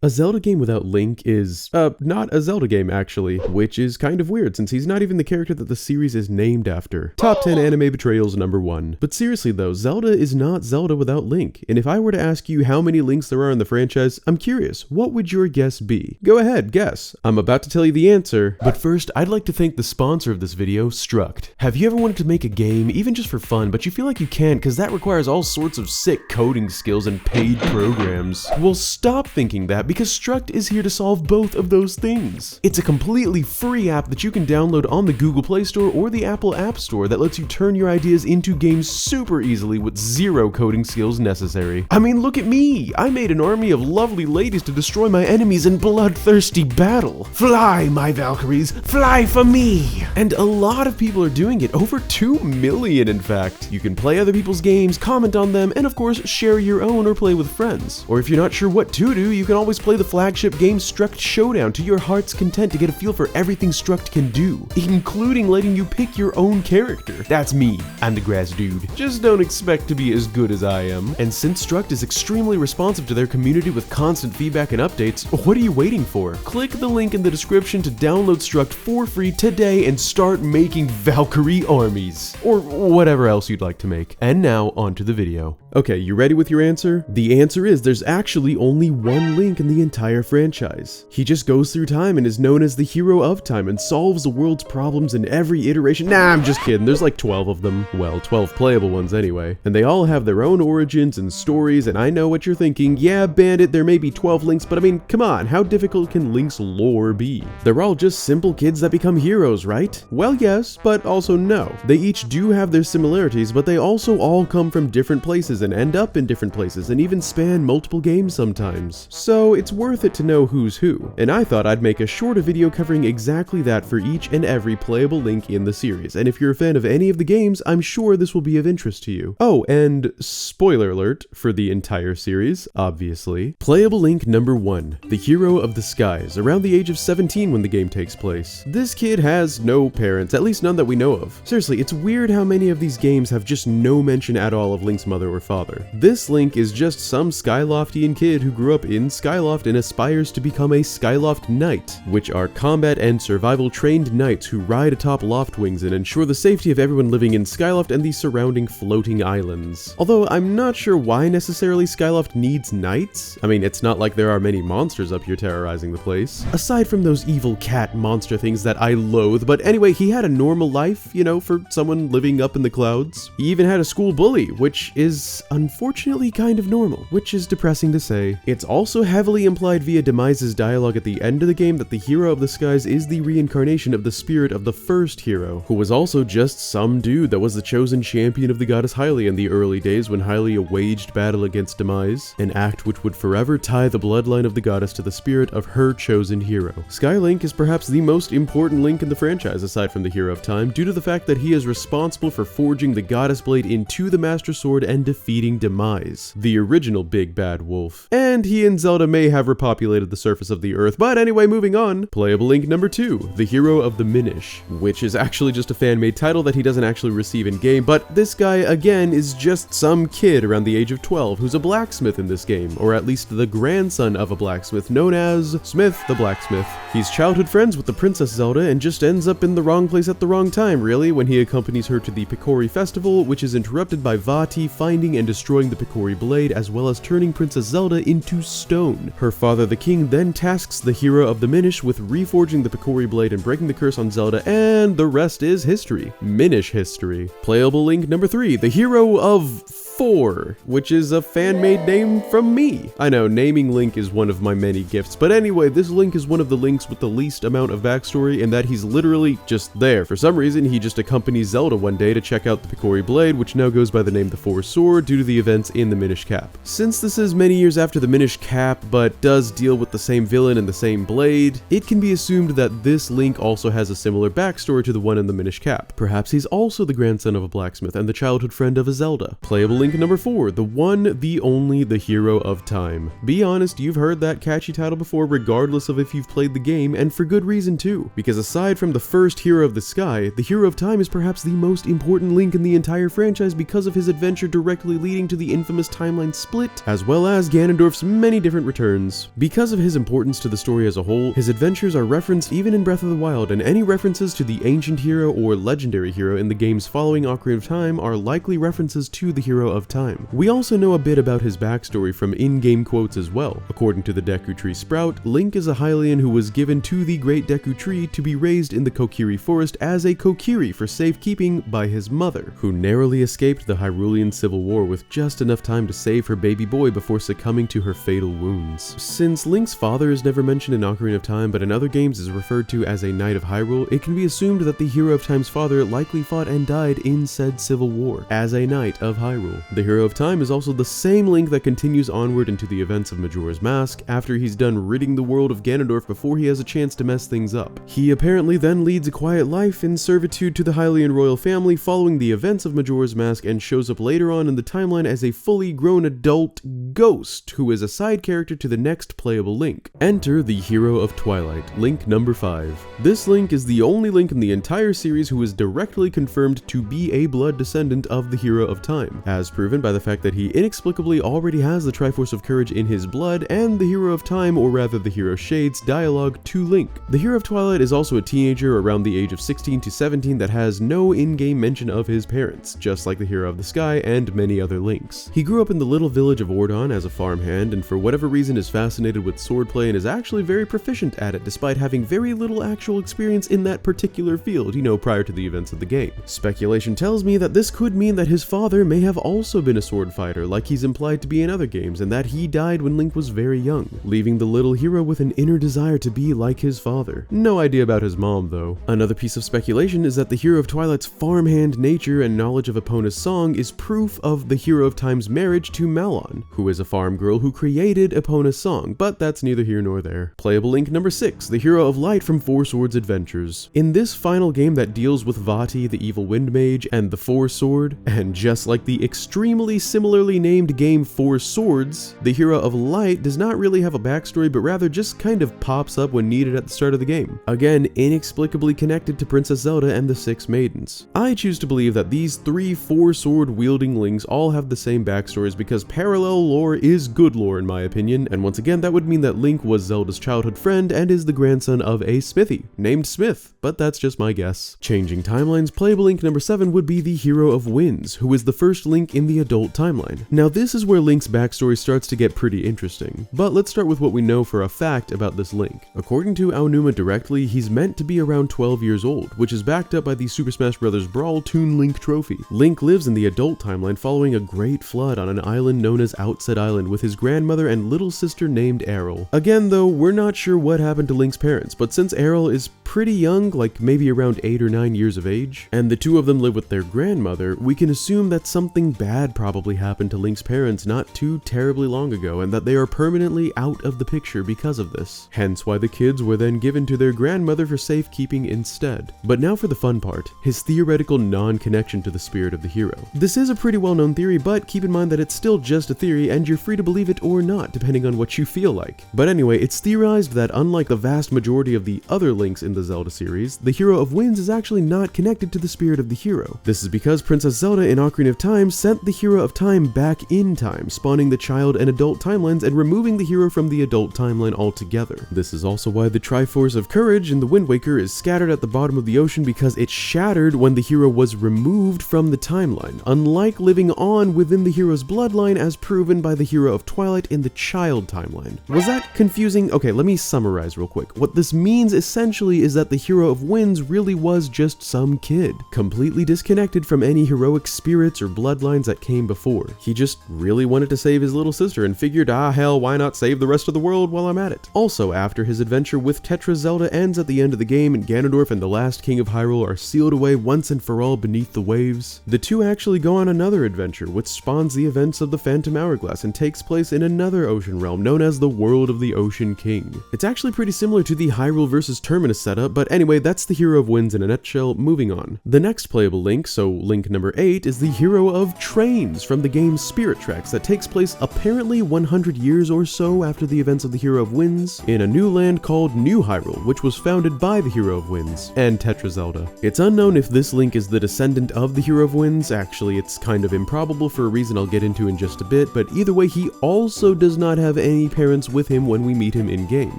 A Zelda game without Link is, not a Zelda game actually, which is kind of weird since he's not even the character that the series is named after. Top 10 anime betrayals #1. But seriously though, Zelda is not Zelda without Link, and if I were to ask you how many Links there are in the franchise, I'm curious, what would your guess be? Go ahead, guess. I'm about to tell you the answer, but first, I'd like to thank the sponsor of this video, Struct. Have you ever wanted to make a game, even just for fun, but you feel like you can't because that requires all sorts of sick coding skills and paid programs? Well, stop thinking that, because Struct is here to solve both of those things. It's a completely free app that you can download on the Google Play Store or the Apple App Store that lets you turn your ideas into games super easily with zero coding skills necessary. I mean, look at me! I made an army of lovely ladies to destroy my enemies in bloodthirsty battle. Fly, my Valkyries, fly for me! And a lot of people are doing it, over 2 million in fact. You can play other people's games, comment on them, and of course share your own or play with friends. Or if you're not sure what to do, you can always play the flagship game Struct Showdown to your heart's content to get a feel for everything Struct can do, including letting you pick your own character. That's me, I'm the grass dude. Just don't expect to be as good as I am. And since Struct is extremely responsive to their community with constant feedback and updates, what are you waiting for? Click the link in the description to download Struct for free today and start making Valkyrie armies. Or whatever else you'd like to make. And now, on to the video. Okay, you ready with your answer? The answer is there's actually only one Link in the entire franchise. He just goes through time and is known as the hero of time and solves the world's problems in every iteration. Nah, I'm just kidding, there's like 12 of them. Well, 12 playable ones anyway. And they all have their own origins and stories, and I know what you're thinking. Yeah, Bandit, there may be 12 Links, but I mean, come on, how difficult can Link's lore be? They're all just simple kids that become heroes, right? Well, yes, but also no. They each do have their similarities, but they also all come from different places and end up in different places and even span multiple games sometimes. So it's worth it to know who's who, and I thought I'd make a shorter video covering exactly that for each and every playable Link in the series, and if you're a fan of any of the games, I'm sure this will be of interest to you. Oh, and spoiler alert for the entire series, obviously. Playable Link #1, the hero of the skies, around the age of 17 when the game takes place. This kid has no parents, at least none that we know of. Seriously, it's weird how many of these games have just no mention at all of Link's mother or father. This Link is just some Skyloftian kid who grew up in Skyloft and aspires to become a Skyloft Knight, which are combat and survival trained knights who ride atop loft wings and ensure the safety of everyone living in Skyloft and the surrounding floating islands. Although I'm not sure why necessarily Skyloft needs knights. I mean, it's not like there are many monsters up here terrorizing the place. Aside from those evil cat monster things that I loathe, but anyway, he had a normal life, you know, for someone living up in the clouds. He even had a school bully, which is unfortunately kind of normal, which is depressing to say. It's also heavily implied via Demise's dialogue at the end of the game that the hero of the skies is the reincarnation of the spirit of the first hero, who was also just some dude that was the chosen champion of the goddess Hylia in the early days when Hylia waged battle against Demise, an act which would forever tie the bloodline of the goddess to the spirit of her chosen hero. Skylink is perhaps the most important Link in the franchise aside from the hero of time, due to the fact that he is responsible for forging the goddess blade into the Master Sword and defeating Demise, the original big bad wolf. And he and Zelda may have repopulated the surface of the earth, but anyway, moving on. Playable Link #2, the hero of the Minish, which is actually just a fan-made title that he doesn't actually receive in-game, but this guy, again, is just some kid around the age of 12 who's a blacksmith in this game, or at least the grandson of a blacksmith known as Smith the Blacksmith. He's childhood friends with the Princess Zelda and just ends up in the wrong place at the wrong time, really, when he accompanies her to the Picori Festival, which is interrupted by Vati finding and destroying the Picori blade, as well as turning Princess Zelda into stone. Her father, the king, then tasks the hero of the Minish with reforging the Picori blade and breaking the curse on Zelda, and the rest is history. Minish history. Playable Link #3, the hero of 4, which is a fan-made name from me. I know, naming Link is one of my many gifts, but anyway, this Link is one of the Links with the least amount of backstory in that he's literally just there. For some reason, he just accompanies Zelda one day to check out the Picori blade, which now goes by the name the Four Sword due to the events in the Minish Cap. Since this is many years after the Minish Cap, but does deal with the same villain and the same blade, it can be assumed that this Link also has a similar backstory to the one in the Minish Cap. Perhaps he's also the grandson of a blacksmith and the childhood friend of a Zelda. Playable Link link number 4, the one, the only, the Hero of Time. Be honest, you've heard that catchy title before regardless of if you've played the game, and for good reason too. Because aside from the first Hero of the Sky, the Hero of Time is perhaps the most important link in the entire franchise because of his adventure directly leading to the infamous timeline split, as well as Ganondorf's many different returns. Because of his importance to the story as a whole, his adventures are referenced even in Breath of the Wild, and any references to the ancient hero or legendary hero in the games following Ocarina of Time are likely references to the Hero of Time. We also know a bit about his backstory from in-game quotes as well. According to the Deku Tree Sprout, Link is a Hylian who was given to the Great Deku Tree to be raised in the Kokiri Forest as a Kokiri for safekeeping by his mother, who narrowly escaped the Hyrulean Civil War with just enough time to save her baby boy before succumbing to her fatal wounds. Since Link's father is never mentioned in Ocarina of Time but in other games is referred to as a Knight of Hyrule, it can be assumed that the Hero of Time's father likely fought and died in said civil war as a Knight of Hyrule. The Hero of Time is also the same Link that continues onward into the events of Majora's Mask after he's done ridding the world of Ganondorf before he has a chance to mess things up. He apparently then leads a quiet life in servitude to the Hylian royal family following the events of Majora's Mask and shows up later on in the timeline as a fully grown adult ghost who is a side character to the next playable Link. Enter the Hero of Twilight, Link number 5. This Link is the only Link in the entire series who is directly confirmed to be a blood descendant of the Hero of Time, as proven by the fact that he inexplicably already has the Triforce of Courage in his blood and the Hero of Time, or rather the Hero Shades, dialogue to Link. The Hero of Twilight is also a teenager around the age of 16 to 17 that has no in-game mention of his parents, just like the Hero of the Sky and many other Links. He grew up in the little village of Ordon as a farmhand, and for whatever reason is fascinated with swordplay and is actually very proficient at it despite having very little actual experience in that particular field, prior to the events of the game. Speculation tells me that this could mean that his father may have also been a sword fighter like he's implied to be in other games, and that he died when Link was very young, leaving the little hero with an inner desire to be like his father. No idea about his mom though. Another piece of speculation is that the Hero of Twilight's farmhand nature and knowledge of Epona's song is proof of the Hero of Time's marriage to Malon, who is a farm girl who created Epona's song, but that's neither here nor there. Playable Link number 6, the Hero of Light from Four Swords Adventures. In this final game that deals with Vati, the evil wind mage, and the Four Sword, and just like the extremely similarly named game Four Swords, the Hero of Light does not really have a backstory but rather just kind of pops up when needed at the start of the game. Again, inexplicably connected to Princess Zelda and the Six Maidens. I choose to believe that these 3 four-sword wielding Links all have the same backstories because parallel lore is good lore in my opinion, and once again that would mean that Link was Zelda's childhood friend and is the grandson of a smithy named Smith, but that's just my guess. Changing timelines, playable Link number 7 would be the Hero of Winds, who is the first Link in the adult timeline. Now this is where Link's backstory starts to get pretty interesting, but let's start with what we know for a fact about this Link. According to Aonuma directly, he's meant to be around 12 years old, which is backed up by the Super Smash Bros. Brawl Toon Link trophy. Link lives in the adult timeline following a great flood on an island known as Outset Island with his grandmother and little sister named Errol. Again though, we're not sure what happened to Link's parents, but since Errol is pretty young, like maybe around 8 or 9 years of age, and the two of them live with their grandmother, we can assume that something bad probably happened to Link's parents not too terribly long ago and that they are permanently out of the picture because of this. Hence why the kids were then given to their grandmother for safekeeping instead. But now for the fun part, his theoretical non-connection to the spirit of the hero. This is a pretty well-known theory, but keep in mind that it's still just a theory and you're free to believe it or not depending on what you feel like. But anyway, it's theorized that unlike the vast majority of the other Links in the Zelda series, the Hero of Winds is actually not connected to the spirit of the hero. This is because Princess Zelda in Ocarina of Time sent the Hero of Time back in time, spawning the child and adult timelines and removing the hero from the adult timeline altogether. This is also why the Triforce of Courage in the Wind Waker is scattered at the bottom of the ocean, because it shattered when the hero was removed from the timeline, unlike living on within the hero's bloodline as proven by the Hero of Twilight in the child timeline. Was that confusing? Okay, let me summarize real quick. What this means essentially is that the Hero of Winds really was just some kid, completely disconnected from any heroic spirits or bloodlines that came before. He just really wanted to save his little sister and figured, hell, why not save the rest of the world while I'm at it? Also, after his adventure with Tetra Zelda ends at the end of the game and Ganondorf and the last king of Hyrule are sealed away once and for all beneath the waves, the two actually go on another adventure which spawns the events of the Phantom Hourglass and takes place in another ocean realm known as the World of the Ocean King. It's actually pretty similar to the Hyrule vs. Terminus setup meta, but anyway, that's the Hero of Winds in a nutshell. Moving on. The next playable Link, so Link number 8, is the Hero of Trains from the game Spirit Tracks that takes place apparently 100 years or so after the events of the Hero of Winds in a new land called New Hyrule, which was founded by the Hero of Winds and Tetra Zelda. It's unknown if this Link is the descendant of the Hero of Winds. Actually, it's kind of improbable for a reason I'll get into in just a bit, but either way, he also does not have any parents with him when we meet him in-game.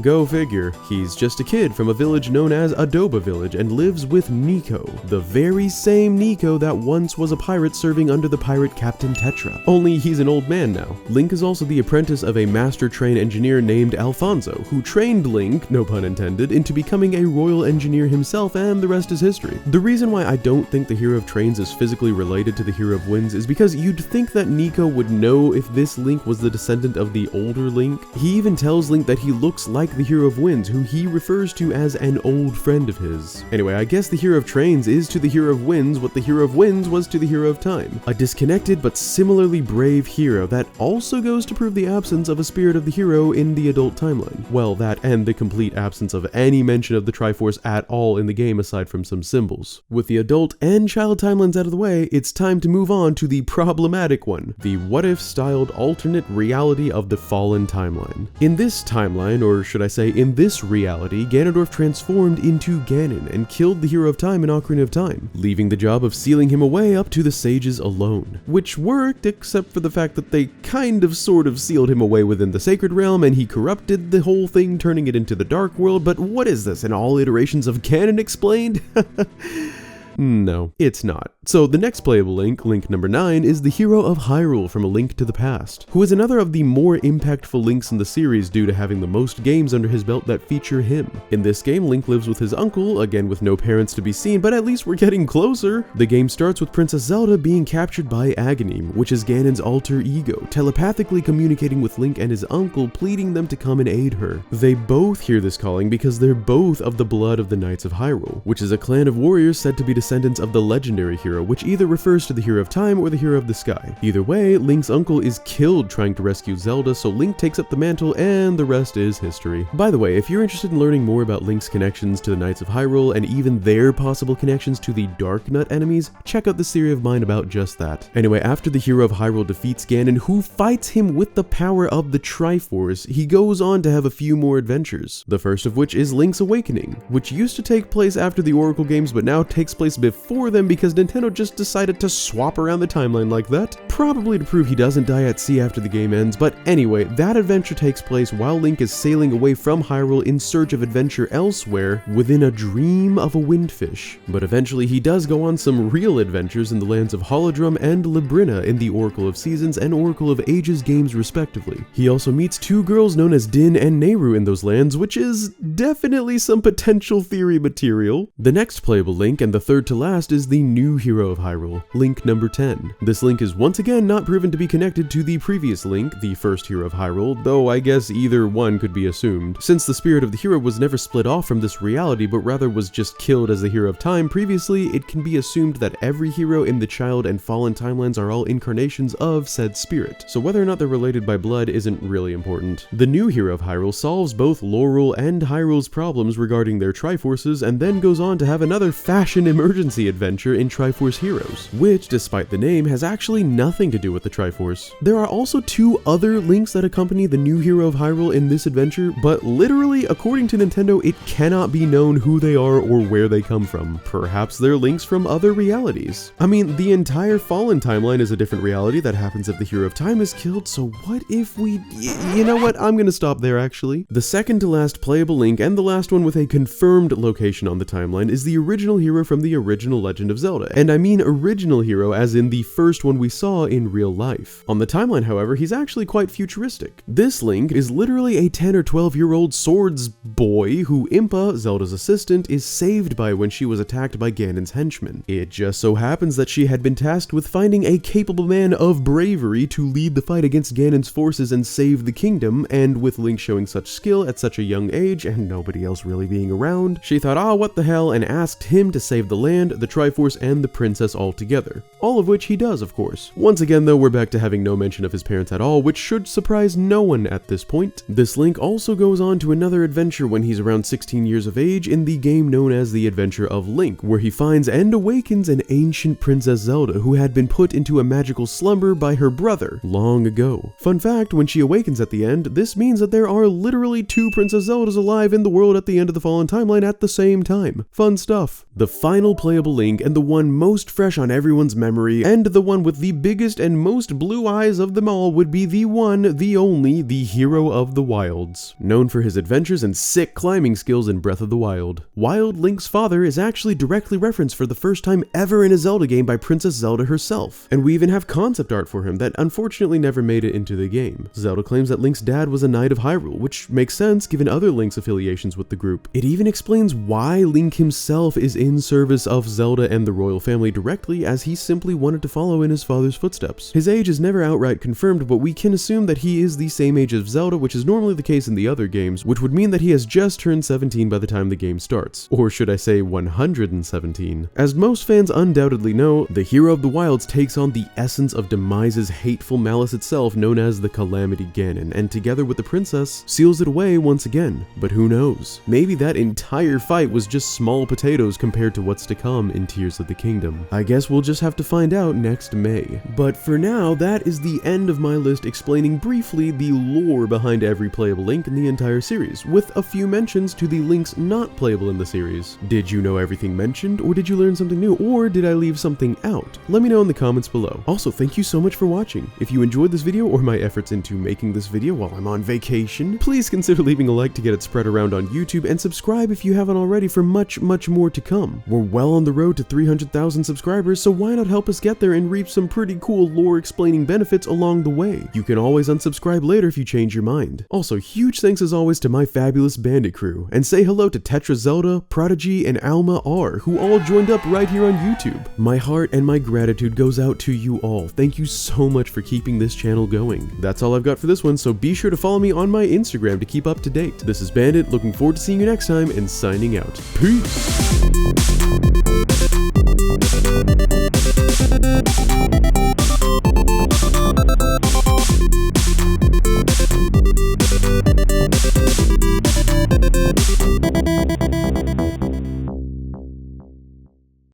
Go figure. He's just a kid from a village known as Adoba Village and lives with Nico, the very same Nico that once was a pirate serving under the pirate Captain Tetra. Only he's an old man now. Link is also the apprentice of a master train engineer named Alfonso, who trained Link, no pun intended, into becoming a royal engineer himself, and the rest is history. The reason why I don't think the Hero of Trains is physically related to the Hero of Winds is because you'd think that Nico would know if this Link was the descendant of the older Link. He even tells Link that he looks like the Hero of Winds, who he refers to as an old friend of his. Anyway, I guess the Hero of Trains is to the Hero of Winds what the Hero of Winds was to the Hero of Time. A disconnected but similarly brave hero that also goes to prove the absence of a spirit of the hero in the adult timeline. Well, that and the complete absence of any mention of the Triforce at all in the game aside from some symbols. With the adult and child timelines out of the way, it's time to move on to the problematic one, the what-if styled alternate reality of the Fallen timeline. In this timeline, or should I say in this reality, Ganondorf transformed into Ganon and killed the Hero of Time in Ocarina of Time, leaving the job of sealing him away up to the sages alone. Which worked, except for the fact that they kind of sort of sealed him away within the Sacred Realm and he corrupted the whole thing, turning it into the Dark World. But what is this, in all iterations of canon explained? No, it's not. So the next playable Link, Link number 9, is the Hero of Hyrule from A Link to the Past, who is another of the more impactful Links in the series due to having the most games under his belt that feature him. In this game, Link lives with his uncle, again with no parents to be seen, but at least we're getting closer. The game starts with Princess Zelda being captured by Agony, which is Ganon's alter ego, telepathically communicating with Link and his uncle, pleading them to come and aid her. They both hear this calling because they're both of the blood of the Knights of Hyrule, which is a clan of warriors said to be descendants of the legendary hero, which either refers to the Hero of Time or the Hero of the Sky. Either way, Link's uncle is killed trying to rescue Zelda, so Link takes up the mantle and the rest is history. By the way, if you're interested in learning more about Link's connections to the Knights of Hyrule and even their possible connections to the Dark Nut enemies, check out this series of mine about just that. Anyway, after the Hero of Hyrule defeats Ganon, who fights him with the power of the Triforce, he goes on to have a few more adventures. The first of which is Link's Awakening, which used to take place after the Oracle games but now takes place before them because Nintendo just decided to swap around the timeline like that, probably to prove he doesn't die at sea after the game ends. But anyway, that adventure takes place while Link is sailing away from Hyrule in search of adventure elsewhere within a dream of a windfish. But eventually he does go on some real adventures in the lands of Holodrum and Labrina in the Oracle of Seasons and Oracle of Ages games respectively. He also meets two girls known as Din and Nehru in those lands, which is definitely some potential theory material. The next playable Link, and the third to last, is the new Hero of Hyrule, Link number 10. This Link is once again not proven to be connected to the previous Link, the first Hero of Hyrule, though I guess either one could be assumed. Since the spirit of the hero was never split off from this reality, but rather was just killed as the Hero of Time previously, it can be assumed that every hero in the Child and Fallen timelines are all incarnations of said spirit, so whether or not they're related by blood isn't really important. The new Hero of Hyrule solves both Lorule and Hyrule's problems regarding their Triforces, and then goes on to have another fashion emergency adventure in Triforce Heroes, which, despite the name, has actually nothing to do with the Triforce. There are also two other Links that accompany the new Hero of Hyrule in this adventure, but literally, according to Nintendo, it cannot be known who they are or where they come from. Perhaps they're Links from other realities. I mean, the entire Fallen timeline is a different reality that happens if the Hero of Time is killed, so what if we... You know what? I'm gonna stop there, actually. The second to last playable Link, and the last one with a confirmed location on the timeline, is the original hero from the original Legend of Zelda. And I mean original hero as in the first one we saw in real life. On the timeline, however, he's actually quite futuristic. This Link is literally a 10 or 12-year-old swords boy who Impa, Zelda's assistant, is saved by when she was attacked by Ganon's henchmen. It just so happens that she had been tasked with finding a capable man of bravery to lead the fight against Ganon's forces and save the kingdom, and with Link showing such skill at such a young age and nobody else really being around, she thought, what the hell, and asked him to save the land land, the Triforce, and the princess all together. All of which he does, of course. Once again though, we're back to having no mention of his parents at all, which should surprise no one at this point. This Link also goes on to another adventure when he's around 16 years of age in the game known as The Adventure of Link, where he finds and awakens an ancient Princess Zelda who had been put into a magical slumber by her brother long ago. Fun fact, when she awakens at the end, this means that there are literally 2 Princess Zeldas alive in the world at the end of the Fallen Timeline at the same time. Fun stuff. The final playable Link, and the one most fresh on everyone's memory, and the one with the biggest and most blue eyes of them all, would be the one, the only, the hero of the wilds. Known for his adventures and sick climbing skills in Breath of the Wild. Wild Link's father is actually directly referenced for the first time ever in a Zelda game by Princess Zelda herself, and we even have concept art for him that unfortunately never made it into the game. Zelda claims that Link's dad was a Knight of Hyrule, which makes sense given other Link's affiliations with the group. It even explains why Link himself is in service of Zelda and the royal family directly, as he simply wanted to follow in his father's footsteps. His age is never outright confirmed, but we can assume that he is the same age as Zelda, which is normally the case in the other games, which would mean that he has just turned 17 by the time the game starts. Or should I say 117. As most fans undoubtedly know, the hero of the wilds takes on the essence of Demise's hateful malice itself, known as the Calamity Ganon, and together with the princess, seals it away once again. But who knows? Maybe that entire fight was just small potatoes compared to what's to come in Tears of the Kingdom. I guess we'll just have to find out next May. But for now, that is the end of my list explaining briefly the lore behind every playable Link in the entire series, with a few mentions to the Links not playable in the series. Did you know everything mentioned, or did you learn something new, or did I leave something out? Let me know in the comments below. Also, thank you so much for watching. If you enjoyed this video or my efforts into making this video while I'm on vacation, please consider leaving a like to get it spread around on YouTube, and subscribe if you haven't already for much more to come. We're well on the road to 300,000 subscribers, so why not help us get there and reap some pretty cool lore explaining benefits along the way. You can always unsubscribe later if you change your mind. Also, huge thanks as always to my fabulous bandit crew, and say hello to Tetra Zelda, Prodigy, and Alma R, who all joined up right here on YouTube. My heart and my gratitude goes out to you all. Thank you so much for keeping this channel going. That's all I've got for this one, so be sure to follow me on my Instagram to keep up to date. This is Bandit, looking forward to seeing you next time, and signing out. Peace!